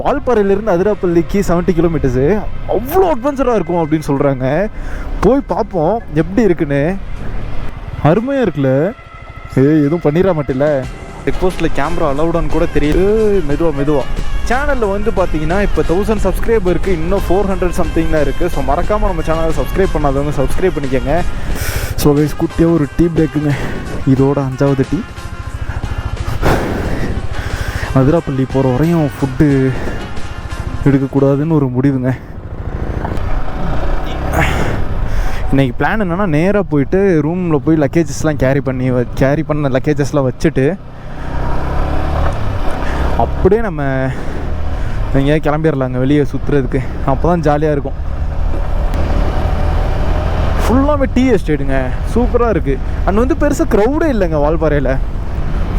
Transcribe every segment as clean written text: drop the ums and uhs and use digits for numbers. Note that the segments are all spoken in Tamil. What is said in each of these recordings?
வால்பாறையிலேருந்து அதிராப்பள்ளிக்கு 70 கிலோமீட்டர்ஸு. அவ்வளோ அட்வென்ச்சராக இருக்கும் அப்படின்னு சொல்கிறாங்க. போய் பார்ப்போம் எப்படி இருக்குன்னு. அருமையாக இருக்குல்ல. எதுவும் பண்ணிட மாட்டில்ல. செக் போஸ்ட்டில் கேமரா அலவுடான்னு கூட தெரியுது. மெதுவாக சேனலில் வந்து பார்த்தீங்கன்னா இப்போ 1000 சப்ஸ்கிரைபருக்கு இன்னும் 400 சம்திங் தான் இருக்குது. ஸோ மறக்காமல் நம்ம சேனலை சப்ஸ்கிரைப் பண்ணாதவங்க சப்ஸ்கிரைப் பண்ணிக்கோங்க. ஸோ கைஸ், குட்டியாக ஒரு டீ பிரேக்குங்க. இதோட 5வது டீ. அதிராப்பள்ளி போகிற வரையும் ஃபுட்டு எடுக்கக்கூடாதுன்னு ஒரு முடிவுங்க. இன்றைக்கி பிளான் என்னென்னா, நேராக போயிட்டு ரூமில் போய் லக்கேஜஸ்லாம் கேரி பண்ண லக்கேஜஸ்லாம் வச்சுட்டு அப்படியே நம்ம எங்கேயாவது கிளம்பிடலாங்க வெளியே சுற்றுறதுக்கு. அப்போ தான் ஜாலியாக இருக்கும். ஃபுல்லாகவே டீ எஸ்டேட்டுங்க. சூப்பராக இருக்குது. அண்ட் வந்து பெருசாக க்ரௌடே இல்லைங்க வால்பாறையில்.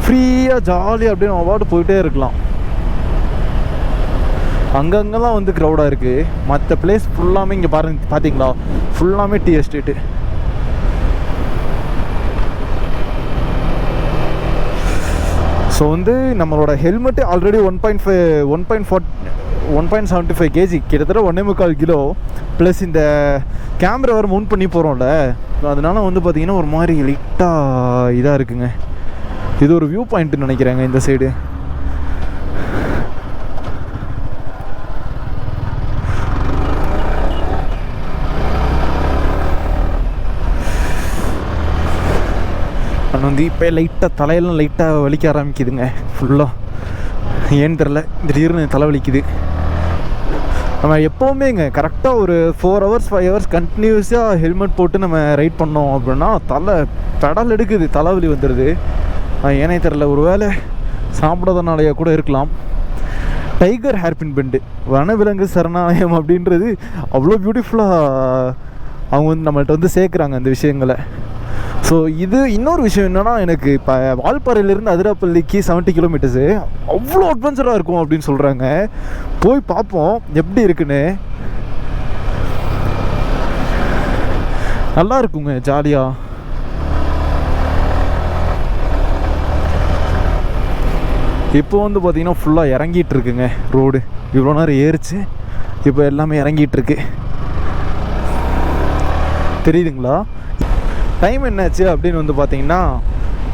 ஃப்ரீயாக ஜாலியாக அப்படியே நம்ம பாட்டு போயிட்டே இருக்கலாம். அங்கங்கெல்லாம் வந்து க்ரௌடாக இருக்குது. மற்ற பிளேஸ் ஃபுல்லாமே இங்கே பார்த்தீங்களா, ஃபுல்லாமே டீ எஸ்டேட்டு. ஸோ வந்து நம்மளோட ஹெல்மெட்டு ஆல்ரெடி 1.75 kg, கிட்டத்தட்ட 1.25 கிலோ. ப்ளஸ் இந்த கேமரா வர மவுண்ட் பண்ணி போகிறோம்ல, அதனால வந்து பார்த்திங்கன்னா ஒரு மாதிரி லைட்டாக இதாக இருக்குங்க. இது ஒரு வியூ பாயிண்ட்டுன்னு நினைக்கிறேங்க இந்த சைடு. வந்து இப்போ லைட்டாக தலையெல்லாம் லைட்டாக வலிக்க ஆரம்பிக்குதுங்க. ஃபுல்லாக ஏன்னு தெரில, திடீர்னு தலை வலிக்குது. நம்ம எப்போவுமேங்க கரெக்டாக ஒரு 4 hours 5 hours கண்டினியூஸாக ஹெல்மெட் போட்டு நம்ம ரைட் பண்ணோம் அப்படின்னா தலை பெடல் எடுக்குது, தலைவலி வந்துடுது. ஏனே தெரில, ஒரு வேளை சாப்பிடாதனாலேயே கூட இருக்கலாம். டைகர் ஹேர்பின் பெண்டு வனவிலங்கு சரணாலயம் அப்படின்றது அவ்வளோ பியூட்டிஃபுல்லாக அவங்க வந்து நம்மள்கிட்ட வந்து சேர்க்குறாங்க அந்த விஷயங்களை. ஸோ இது இன்னொரு விஷயம் என்னென்னா, எனக்கு இப்போ வால்பாறையிலேருந்து அதிராப்பள்ளிக்கு 70 கிலோமீட்டர்ஸு. அவ்வளோ அட்வென்ச்சராக இருக்கும் அப்படின்னு சொல்கிறாங்க. போய் பார்ப்போம் எப்படி இருக்குன்னு. நல்லா இருக்குங்க ஜாலியாக. இப்போ வந்து பார்த்திங்கன்னா ஃபுல்லாக இறங்கிட்டு இருக்குங்க ரோடு. இவ்வளோ நேரம் ஏறிச்சு, இப்போ எல்லாமே இறங்கிட்டுருக்கு. தெரியுதுங்களா? டைம் என்னாச்சு அப்படின்னு வந்து பார்த்தீங்கன்னா,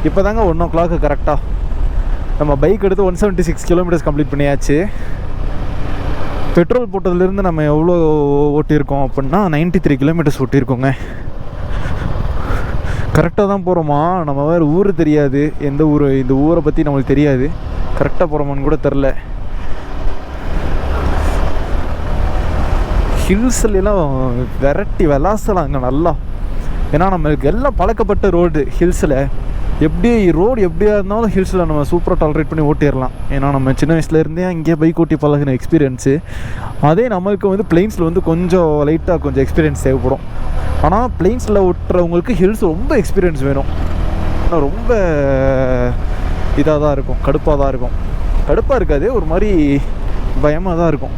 இப்போ தாங்க 1 o'clock கரெக்டாக. நம்ம பைக் எடுத்து 176 கிலோமீட்டர்ஸ் கம்ப்ளீட் பண்ணியாச்சு. பெட்ரோல் போட்டதுலேருந்து நம்ம எவ்வளோ ஓட்டியிருக்கோம் அப்படின்னா 93 கிலோமீட்டர்ஸ் ஓட்டியிருக்கோங்க. கரெக்டாக தான் போகிறோமா? நம்ம வேறு ஊர் தெரியாது, எந்த ஊர், இந்த ஊரை பற்றி நம்மளுக்கு தெரியாது. கரெக்டாக போகிறோமான்னு கூட தெரில. ஹில்ஸ்லாம் விரட்டி விளாசலாங்க நல்லா. ஏன்னா நம்மளுக்கு எல்லாம் பழக்கப்பட்ட ரோடு ஹில்ஸில். ரோடு எப்படியா இருந்தாலும் ஹில்ஸில் நம்ம சூப்பராக டாலரேட் பண்ணி ஓட்டிடலாம். ஏன்னா நம்ம சின்ன வயசுலேருந்தே அங்கேயே பைக் ஓட்டி பழகின எக்ஸ்பீரியன்ஸு. அதே நம்மளுக்கு வந்து பிளெயின்ஸில் வந்து கொஞ்சம் எக்ஸ்பீரியன்ஸ் தேவைப்படும். ஆனால் பிளெயின்ஸில் ஓட்டுறவங்களுக்கு ஹில்ஸ் ரொம்ப எக்ஸ்பீரியன்ஸ் வேணும். ஆனால் ரொம்ப இதாக தான் இருக்கும், கடுப்பாக தான் இருக்கும். கடுப்பாக இருக்காது, ஒரு மாதிரி பயமாக தான் இருக்கும்.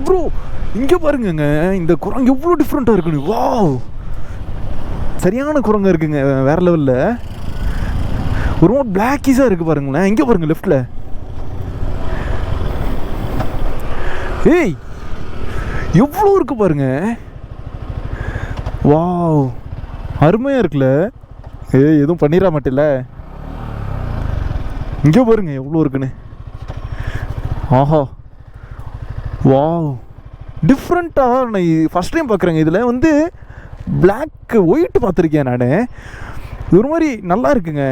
ப்ரோ இங்கே பாருங்கங்க, இந்த குரங்கு எவ்வளோ டிஃப்ரெண்ட்டாக இருக்குன்னு. வாவ், சரியான குரங்கு இருக்குங்க, வேறு லெவலில். ஒரு மாதிரி பிளாக்கிஸாக இருக்குது பாருங்களேன். இங்கே பாருங்கள் லெஃப்டில். ஏய் எவ்வளோ இருக்குது பாருங்க. வாவ், அருமையாக இருக்குல்ல. எதுவும் பண்ணிட மாட்டில்ல. இங்கே பாருங்க எவ்வளோ இருக்குன்னு. ஆஹா, வாவ், டிஃப்ரெண்ட்டாக நான் ஃபஸ்ட் டைம் பார்க்குறேங்க. இதில் வந்து பிளாக் ஒயிட் பார்த்துருக்கேன் நான். ஒரு மாதிரி நல்லா இருக்குங்க.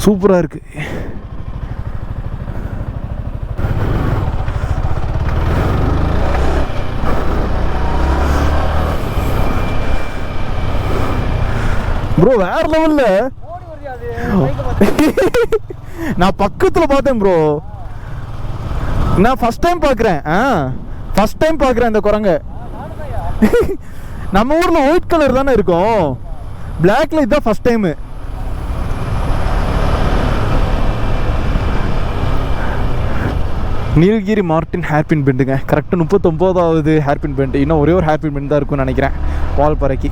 சூப்பராக இருக்கு. ப்ரோ வேற லெவல்ல. நான் பக்கத்தில் பார்த்தேன் ப்ரோ. நான் ஃபர்ஸ்ட் டைம் பார்க்குறேன். ஃபர்ஸ்ட் டைம் பார்க்குறேன் இந்த குரங்க. நம்ம ஊரில் ஒயிட் கலர் தானே இருக்கும், பிளாக்ல இதுதான் first time. Nilgiri Martin hairpin பெண்டுங்க, கரெக்டாக 39வது ஹேர்பின் பெண்டு. இன்னும் ஒரே ஒரு ஹேர்பின் பெண்ட் தான் இருக்கும்னு நினைக்கிறேன் வால்பாறைக்கு.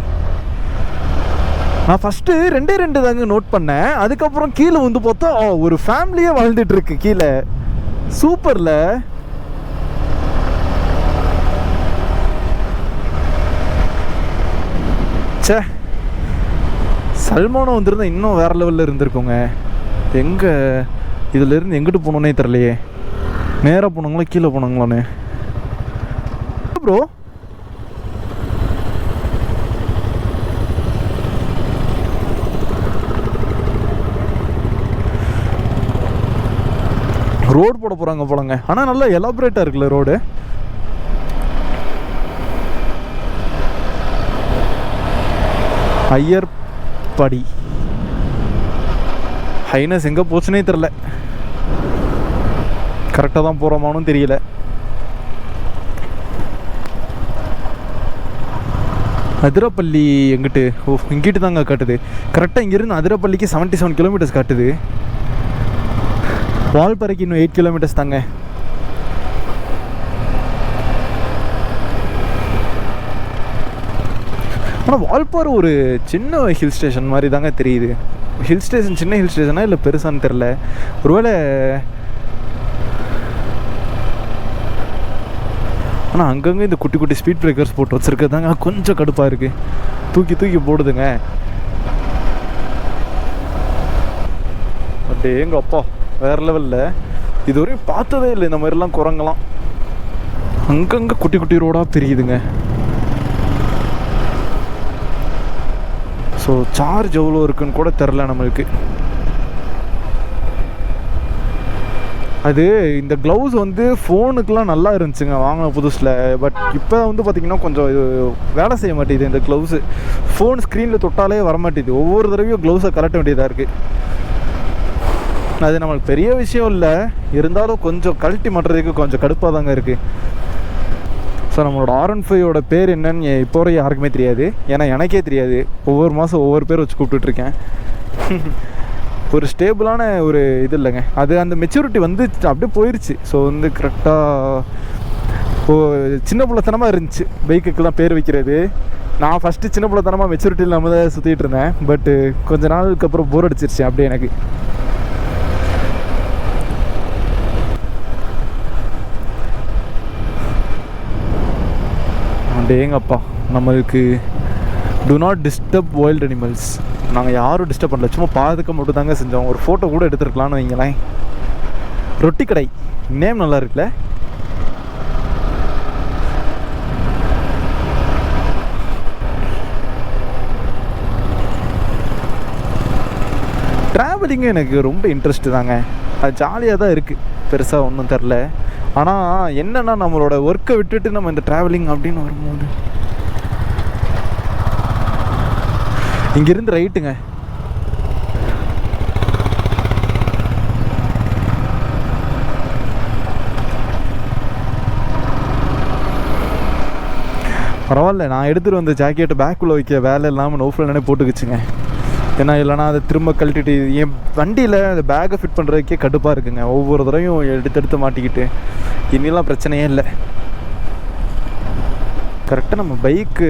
நான் ஃபஸ்ட்டு 2 தாங்க நோட் பண்ணேன். அதுக்கப்புறம் கீழே வந்து பார்த்தா ஒரு ஃபேமிலியே வாழ்ந்துட்டு இருக்கு கீழே. சூப்பரில். சே, சல்மானம் வந்துருந்தா இன்னும் வேறு லெவலில் இருந்திருக்குங்க. எங்கே இதிலேருந்து எங்கிட்டு போனோன்னே தெரிலையே. நேராக போனாங்களா கீழே போனாங்களான்னு ப்ரோ? ரோடு போட போகிறாங்க போலங்க. ஆனால் நல்லா எலாபரேட்டாக இருக்குல்ல ரோடு. ஐயர்படி ஹைனஸ் எங்கே போச்சுனே தெரில. கரெக்டாக தான் போகிறோமானும் தெரியல. அதிரப்பள்ளி எங்கிட்டு? ஓ, இங்கிட்டு தாங்க காட்டுது. கரெக்டாக இங்கேருந்து அதிரப்பள்ளிக்கு 77 கிலோமீட்டர்ஸ் காட்டுது. வால்பாறைக்கு இன்னும் 8 கிலோமீட்டர்ஸ் தாங்க. ஆனால் வால்பாறை ஒரு சின்ன ஹில் ஸ்டேஷன் மாதிரி தாங்க தெரியுது. ஹில் ஸ்டேஷன் சின்ன ஹில் ஸ்டேஷனா இல்லை பெருசான்னு தெரில. ஒருவேளை ஆனால் அங்கங்கே இந்த குட்டி குட்டி ஸ்பீட் பிரேக்கர்ஸ் போட்டு வச்சுருக்கதாங்க கொஞ்சம் கடுப்பாக இருக்குது. தூக்கி தூக்கி போடுதுங்க. அப்படியே எங்கள் அப்பா வேறு லெவலில். இதுவரையும் பார்த்ததே இல்லை இந்த மாதிரிலாம் குரங்கெல்லாம். அங்கங்கே குட்டி குட்டி ரோடாக தெரியுதுங்க. ஸோ சார்ஜ் எவ்வளோ இருக்குன்னு கூட தெரில நம்மளுக்கு. அது இந்த க்ளவுஸ் வந்து ஃபோனுக்கெலாம் நல்லா இருந்துச்சுங்க வாங்கின புதுசில். பட் இப்போ வந்து பார்த்திங்கன்னா கொஞ்சம் இது வேலை செய்ய மாட்டேங்குது. இந்த க்ளவுஸு ஃபோன் ஸ்க்ரீனில் தொட்டாலே வரமாட்டேங்குது. ஒவ்வொரு தடவையும் க்ளவுஸை கலட்ட வேண்டியதாக இருக்குது. அது நம்மளுக்கு பெரிய விஷயம் இல்லை, இருந்தாலும் கொஞ்சம் கழட்டி மாட்டுறதுக்கு கொஞ்சம் கடுப்பாக தாங்க இருக்குது. ஸோ நம்மளோட R15 பேர் என்னன்னு இப்போ வரை யாருக்குமே தெரியாது. ஏன்னா எனக்கே தெரியாது. ஒவ்வொரு மாதம் ஒவ்வொரு பேர் வச்சு கூப்பிட்டுட்ருக்கேன். ஒரு ஸ்டேபிளான ஒரு இது இல்லைங்க. அது அந்த மெச்சூரிட்டி வந்து அப்படியே போயிடுச்சு. ஸோ வந்து கரெக்டாக சின்ன பிள்ளைத்தனமாக இருந்துச்சு பைக்குக்கெல்லாம் பேர் வைக்கிறது. நான் ஃபஸ்ட்டு சின்ன பிள்ளைத்தனமாக மெச்சூரிட்டியில் நம்ம தான் சுற்றிட்டு இருந்தேன். பட்டு கொஞ்ச நாளுக்கு அப்புறம் போர் அடிச்சிருச்சு அப்படியே எனக்கு. எங்கப்பா நம்மளுக்கு to not disturb wild animals. நாங்கள் யாரும் டிஸ்டர்ப் பண்ணல, சும்மா பாதுக்க மட்டும் தாங்க செஞ்சோம். ஒரு ஃபோட்டோ கூட எடுத்துருக்கலான்னு வைங்களேன். ரொட்டி கடை நேம் நல்லா இருக்குல்ல. ட்ராவலிங்கு எனக்கு ரொம்ப இன்ட்ரெஸ்ட்டு தாங்க. அது ஜாலியாக தான் இருக்குது, பெருசாக ஒன்றும் தெரில. ஆனால் என்னென்னா நம்மளோட ஒர்க்கை விட்டுட்டு நம்ம இந்த ட்ராவலிங் அப்படின்னு வரும்போது இங்கேருந்து ரைட்டுங்க. பரவாயில்ல, நான் எடுத்துகிட்டு வந்த ஜாக்கெட்டு பேக்குள்ளே வைக்க வேலை இல்லாமல் நோஃபில் போட்டுக்குச்சுங்க. ஏன்னா இல்லைனா அதை திரும்ப கழட்டிட்டு என் வண்டியில் அந்த பேக்கை ஃபிட் பண்ணுறதுக்கே கடுப்பாக இருக்குங்க. ஒவ்வொரு தடவையும் எடுத்து மாட்டிக்கிட்டு இனிலாம் பிரச்சனையே இல்லை. கரெக்டாக நம்ம பைக்கு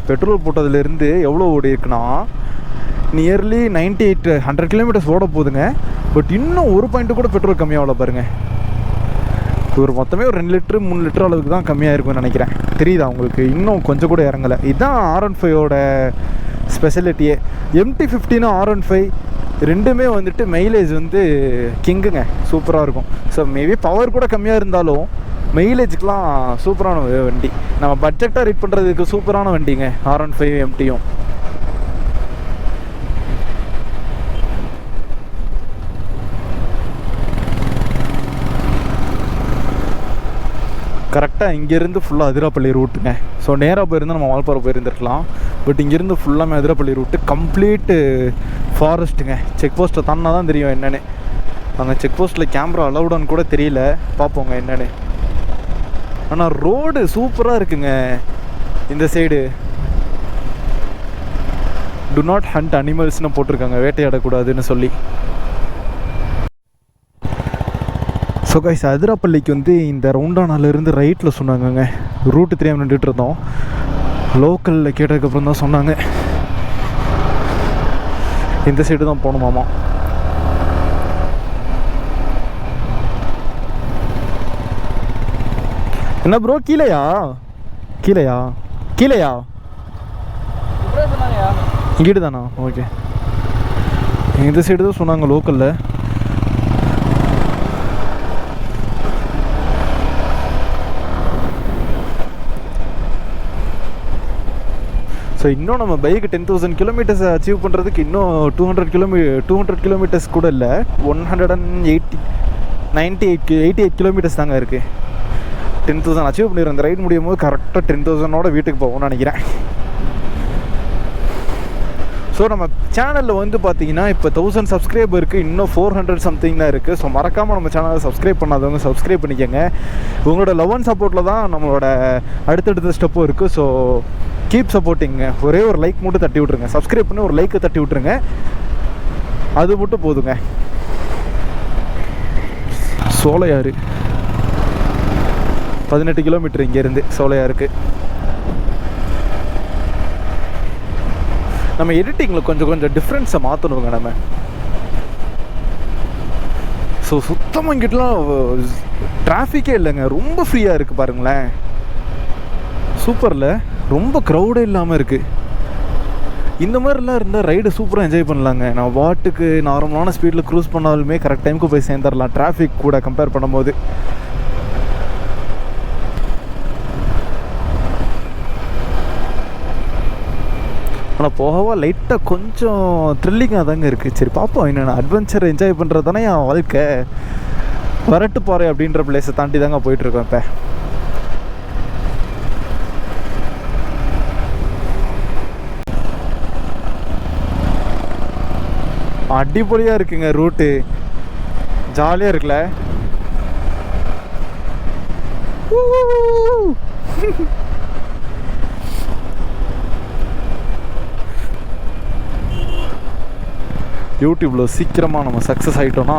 பெட்ரோல் போட்டதுலேருந்து எவ்வளோ ஓடி இருக்குன்னா நியர்லி 98-100 கிலோமீட்டர்ஸ் ஓட போகுதுங்க. பட் இன்னும் ஒரு பாயிண்ட்டு கூட பெட்ரோல் கம்மியாகல பாருங்கள். ஒரு மொத்தமே ஒரு 2 லிட்டரு 3 லிட்டர் அளவுக்கு தான் கம்மியாக இருக்கும்னு நினைக்கிறேன். தெரியுதா உங்களுக்கு? இன்னும் கொஞ்சம் கூட இறங்கலை. இதுதான் R15 ஸ்பெஷாலிட்டியே. MT-15 R15 ரெண்டுமே வந்துட்டு மைலேஜ் வந்து கிங்குங்க, சூப்பராக இருக்கும். ஸோ மேபி பவர் கூட கம்மியாக இருந்தாலும் மைலேஜுக்கெலாம் சூப்பரான வண்டி. நம்ம பட்ஜெட்டாக ரேட் பண்ணுறதுக்கு சூப்பரான வண்டிங்க R15 MT-யும். கரெக்டாக இங்கேருந்து ஃபுல்லாக அதிரப்பள்ளி ரூட்டுங்க. ஸோ நேராக போயிருந்தால் நம்ம வால்பாறை போயிருந்துருக்கலாம். பட் இங்கேருந்து ஃபுல்லாமே அதிரப்பள்ளி ரூட்டு, கம்ப்ளீட்டு ஃபாரஸ்ட்டுங்க. செக் போஸ்ட்டை தாண்டினா தான் தெரியும் என்னென்னு. அங்கே செக் போஸ்ட்டில் கேமரா அலவுடான்னு கூட தெரியல, பார்ப்போங்க என்னென்னு. ஆனால் ரோடு சூப்பராக இருக்குங்க. இந்த சைடு டு நாட் ஹண்ட் அனிமல்ஸ்னு போட்டிருக்காங்க, வேட்டையாடக்கூடாதுன்னு சொல்லி. ஸோ கைஸ், அதிராப்பள்ளிக்கு வந்து இந்த ரவுண்டானாலேருந்து ரைட்டில் சொன்னாங்கங்க. ரூட்டு தெரியாமல் நின்றுட்டு இருந்தோம். லோக்கலில் கேட்டதுக்கப்புறம் தான் சொன்னாங்க இந்த சைடு தான் போகணுமாமா. என்ன ப்ரோ, கீழேயா கீழேயா கீழேயா இங்கிட்டு தானா? ஓகே, இந்த சைடு தான் சொன்னாங்க லோக்கலில். ஸோ இன்னும் நம்ம பைக்கு 10,000 கிலோமீட்டர்ஸ் அச்சீவ் பண்ணுறதுக்கு இன்னும் 200 கிலோமீட்டர்ஸ் கூட இல்லை, 188 கிலோமீட்டர்ஸ் தாங்க இருக்குது. 10,000 அச்சீவ் பண்ணிடுறோம். இந்த ரைடு முடியும் போது கரெக்டாக 10,000ஓட வீட்டுக்கு போவோம்னு நினைக்கிறேன். ஸோ நம்ம சேனலில் வந்து பார்த்தீங்கன்னா இப்போ 1000 சப்ஸ்கிரைபருக்கு இன்னும் 400 சம்திங் தான் இருக்குது. ஸோ மறக்காமல் நம்ம சேனலை சப்ஸ்கிரைப் பண்ணாதவங்க சப்ஸ்கிரைப் பண்ணிக்கோங்க. உங்களோட லவ் அண்ட் சப்போர்ட்டில் தான் நம்மளோட அடுத்தடுத்த ஸ்டெப்பும் இருக்குது. So keep supporting. ஒரே ஒரு லைக் மட்டும் தட்டி விட்ருங்க. சப்ஸ்கிரைப் பண்ணி ஒரு லைக்கை தட்டி விட்ருங்க, அது மட்டும் போதுங்க. சோலையாறு 18 கிலோமீட்டர் இங்கேருந்து சோலையாருக்கு. நம்ம எடிட்டிங்கில் கொஞ்சம் டிஃப்ரென்ஸை மாற்றணுங்க நம்ம. ஸோ சுத்தமாக இங்கிட்டலாம் டிராஃபிக்கே இல்லைங்க, ரொம்ப ஃப்ரீயாக இருக்குது பாருங்களேன். சூப்பரில், ரொம்ப க்ரௌடே இல்லாமல் இருக்குது. இந்த மாதிரிலாம் இருந்தால் ரைடு சூப்பராக என்ஜாய் பண்ணலாங்க. நான் பாட்டுக்கு நார்மலான ஸ்பீடில் க்ரூஸ் பண்ணாலுமே கரெக்ட் டைமுக்கு போய் சேர்ந்துடலாம், டிராஃபிக் கூட கம்பேர் பண்ணும்போது. ஆனால் போகவா லைட்டாக கொஞ்சம் த்ரில்லிங்காக தாங்க இருக்குது. சரி பார்ப்போம், என்னென்ன அட்வென்ச்சர் என்ஜாய் பண்ணுறது தானே என் வாழ்க்கை. வரட்டு போகிறேன் அப்படின்ற பிளேஸை தாண்டி தாங்க போயிட்டுருக்கோம். இப்போ அடிப்பொலியாக இருக்குங்க, ரூட்டு ஜாலியாக இருக்குல்ல. யூடியூப்பில் சீக்கிரமாக நம்ம சக்ஸஸ் ஆகிட்டோன்னா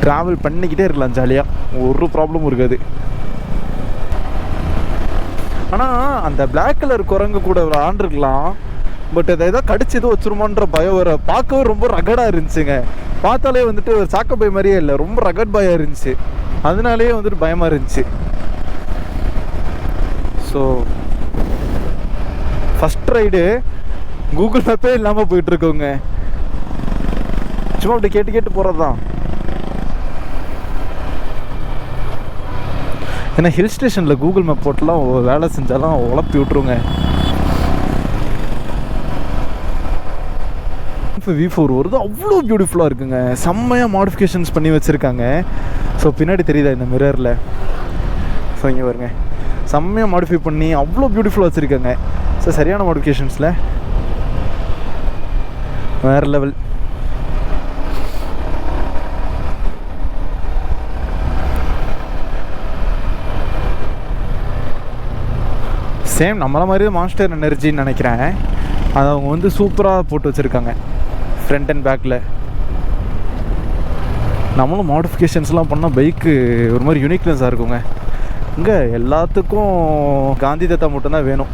ட்ராவல் பண்ணிக்கிட்டே இருக்கலாம் ஜாலியாக, ஒரு ப்ராப்ளமும் இருக்காது. ஆனால் அந்த பிளாக் கலர் குரங்கு கூட விளாண்டுருக்கலாம், பட் அதை ஏதோ கடிச்சு எதுவும் வச்சுருமான்ற பயம் வர. பார்க்கவே ரொம்ப ரகடாக இருந்துச்சுங்க. பார்த்தாலே வந்துட்டு ஒரு சாக்க பை மாதிரியே இல்லை, ரொம்ப ரகட் பாயாக இருந்துச்சு. அதனாலேயே வந்துட்டு பயமாக இருந்துச்சு. ஸோ ஃபஸ்ட் ரைடு கூகுள் மேப்பே இல்லாமல் போயிட்டுருக்கோங்க. சும்மா அப்படி கேட்டு போகிறது தான். ஏன்னா ஹில் ஸ்டேஷனில் கூகுள் மேப் போட்டுலாம் வேலை செஞ்சாலும் உழப்பி விட்ருங்க. V4 வருது, அவ்வளோ பியூட்டிஃபுல்லாக இருக்குங்க. செம்மையாக மாடிஃபிகேஷன்ஸ் பண்ணி வச்சுருக்காங்க. ஸோ பின்னாடி தெரியுதா இந்த மிரரில்? ஸோ இங்கே வருங்க, செம்மையாக மாடிஃபை பண்ணி அவ்வளோ பியூட்டிஃபுல்லாக வச்சுருக்காங்க. ஸோ சரியான மாடிஃபிகேஷன்ஸில் வேறு லெவல். சேம் நம்மள மாதிரியே மான்ஸ்டர் எனர்ஜின்னு நினைக்கிறேன். அதை அவங்க வந்து சூப்பராக போட்டு வச்சுருக்காங்க ஃப்ரண்ட் அண்ட் பேக்கில். நம்மளும் மாடிஃபிகேஷன்ஸ்லாம் பண்ணால் பைக்கு ஒரு மாதிரி யூனிக்னஸாக இருக்குங்க. இங்கே எல்லாத்துக்கும் காந்தி தாத்தா மட்டும்தான் வேணும்.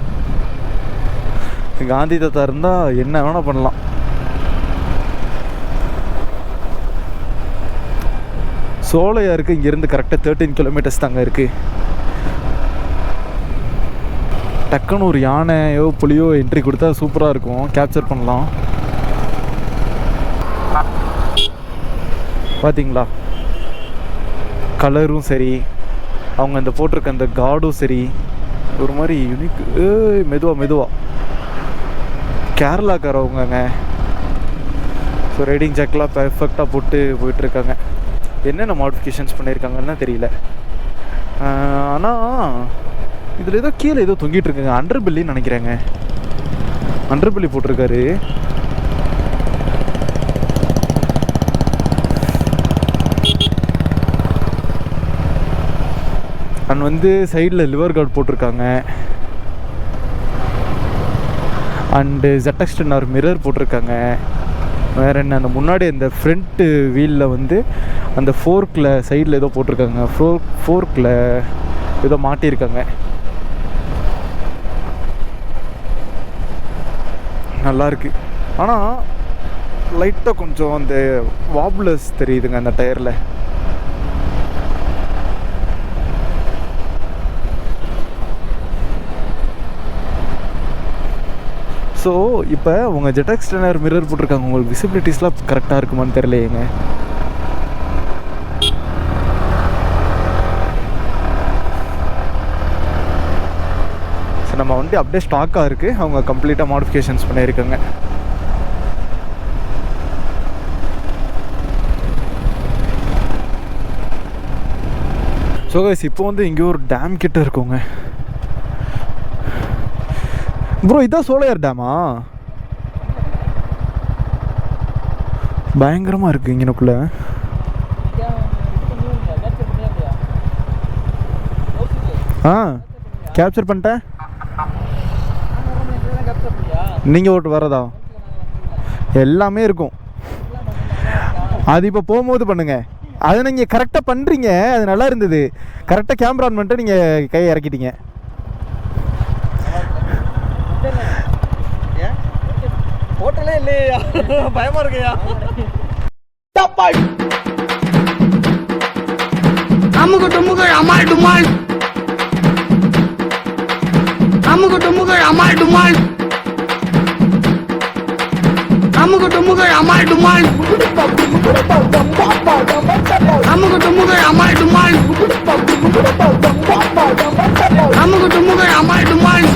காந்தி தாத்தா இருந்தால் என்ன வேணால் பண்ணலாம். சோலையாருக்கு இங்கேருந்து கரெக்டாக 13 கிலோமீட்டர்ஸ் தாங்க இருக்குது. டக்குன்னு ஒரு யானையோ புலியோ என்ட்ரி கொடுத்தா சூப்பராக இருக்கும், கேப்சர் பண்ணலாம். பார்த்தீங்களா, கலரும் சரி, அவங்க இந்த போட்டிருக்க அந்த கார்டும் சரி, ஒரு மாதிரி யூனிக். மெதுவாக கேரளாக்காரவங்கங்க. ஸோ ரைடிங் ஜாக்கெலாம் பெர்ஃபெக்டாக போட்டு போயிட்டுருக்காங்க. என்னென்ன மாடிஃபிகேஷன்ஸ் பண்ணியிருக்காங்கன்னு தெரியல. ஆனால் இதில் ஏதோ கீழே ஏதோ தொங்கிட்டு இருக்குங்க, அண்டர் பெல்லின்னு நினைக்கிறேங்க. அண்டர் பெல்லி போட்டிருக்காரு. அண்ட் வந்து சைடில் லிவர் கார்டு போட்டிருக்காங்க. அண்டு ZX10R மிரர் போட்டிருக்காங்க. வேறு என்ன, அந்த முன்னாடி இந்த ஃப்ரண்ட்டு வீலில் வந்து அந்த ஃபோர்க்கில் சைடில் ஏதோ போட்டிருக்காங்க, ஃபோர்க்கில் ஏதோ மாட்டியிருக்காங்க. நல்லாயிருக்கு. ஆனால் லைட்டாக கொஞ்சம் அந்த வாப்லர்ஸ் தெரியுதுங்க அந்த டயரில். ஸோ இப்போ உங்கள் ZX10R மிரர் போட்டிருக்காங்க, உங்களுக்கு விசிபிலிட்டிஸ்லாம் கரெக்டாக இருக்குமான்னு தெரியலையேங்க. ஸோ நம்ம வண்டி அப்படியே ஸ்டாக்காக இருக்குது, அவங்க கம்ப்ளீட்டாக மாடிஃபிகேஷன்ஸ் பண்ணியிருக்காங்க. ஸோ கைஸ் இப்போ வந்து இங்கே ஒரு டேம் கிட்ட இருக்குங்க. ப்ரோ இதான் சோலையார் டேமா? பயங்கரமாக இருக்குது இங்கனுக்குள்ள. கேப்சர் பண்ணிட்டேன். நீங்கள் ஓட்டு வரதா? எல்லாமே இருக்கும். அது இப்போ போகும்போது பண்ணுங்க. அதை நீங்கள் கரெக்டாக பண்ணுறீங்க, அது நல்லா இருந்தது. கரெக்டாக கேமரா ஆன் பண்ணிட்டு நீங்கள் கையை இறக்கிட்டீங்க. ஹோட்டலே இல்லையா? பயமா இருக்கையா? அமுகு டுமுகு அமால் டுமால், அமுகு டுமுகு அமால் டுமால், அமுகு டுமுகு அமால் டுமால், அமுகு டுமுகு அமால் டுமால், அமுகு டுமுகு அமால் டுமால்.